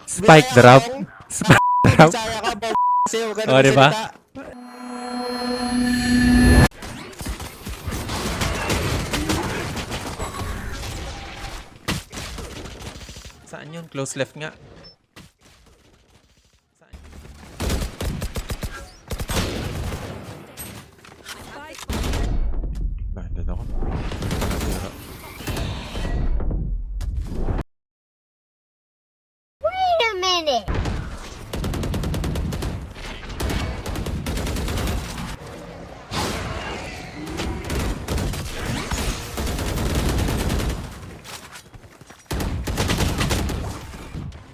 Spike drop. Spike drop. Bisaya ka, sa'yo, ganun O, diba? salita. Saan yun? Close left nga. Saan? Banded ako. Zero. Wait a minute.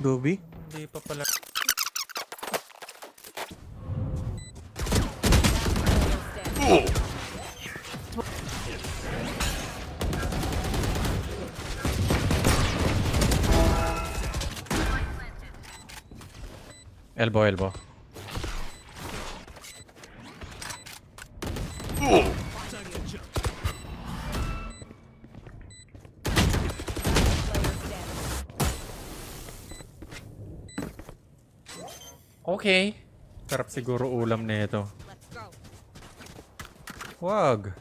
Dobi? Hindi pa pala. Elbow, elbow. Okay. Sarap siguro ulam na ito. Wag.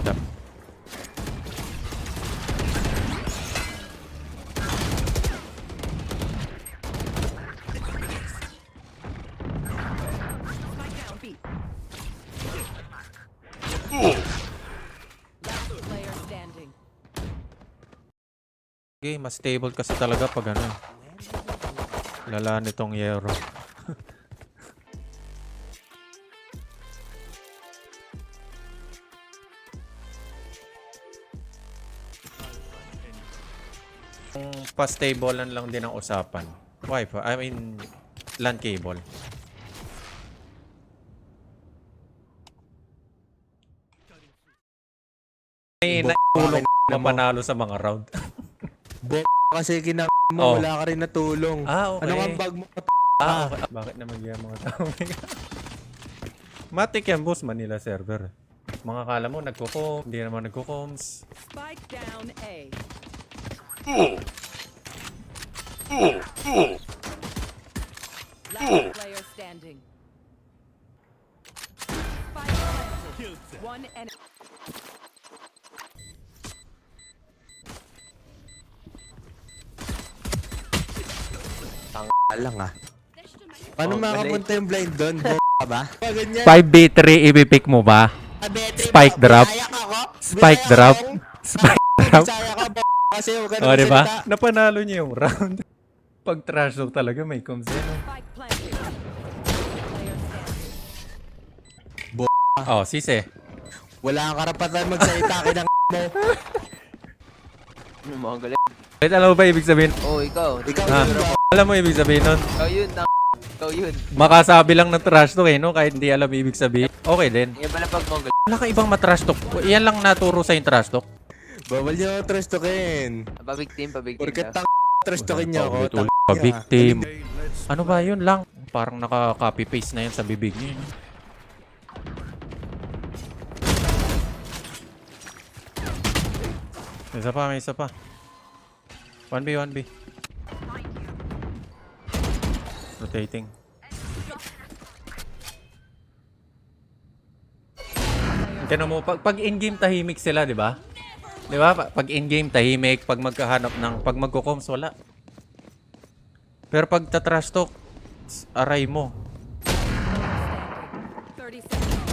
Tap. Player standing. Okay, mas stable kasi talaga pag ano. Lala nitong Yero. Kung pa-stablean lang din ang usapan. Wi-Fi, I mean, LAN cable. May naitulong mamanalo sa mga round. Kasi kinang Oh. mo, wala ka rin natulong. Ah, okay. Ano ang bag mo? Okay. Bakit naman yan mga tao? Matik yan, boss. Manila server. Mga kala mo, nagko-com. Hindi naman nagko-coms. Spike down A. Last player standing. Spike planted. One enemy. Lang ah. Paano makapunta yung blind doon? Ka ba? Ganyan. 5v3, ibipick mo ba? Spike drop. Spike drop. Spike drop. Bisaya ka, kasi ganun O, diba? salita. Napanalo niya yung round. Pag trash talk talaga, may coms yan. Spike planted. Player standing. Oh, sise. Wala kang karapatan magsalita kinang mo. Ano mga galing? Wait, alam mo ba ibig sabihin? Oh, ikaw. Ikaw Ah, yun, bro. alam mo ibig sabihin nun? Ikaw yun. Ikaw yun. Makasabi lang ng trash talk eh, no? Kahit hindi alam ibig sabihin. Okay din. Yan pala pag mga galing. Wala ka ibang matrash talk. Yan lang naturo sa yung trash talk. Bawal niyo trash talkin. Pabigtim. Porket trash talkin niyo ako. Ulit, victim. Ano ba yun lang? Parang naka-copy-paste na yun sa bibig niyo. No? May isa pa. 1B, 1B. Rotating. Tignan mo, pag in-game tahimik sila, di ba? Di ba? Pag in-game tahimik, pag magkahanap ng, pag magko-coms, wala. Pero pag ta-trash talk, aray mo. 30 seconds.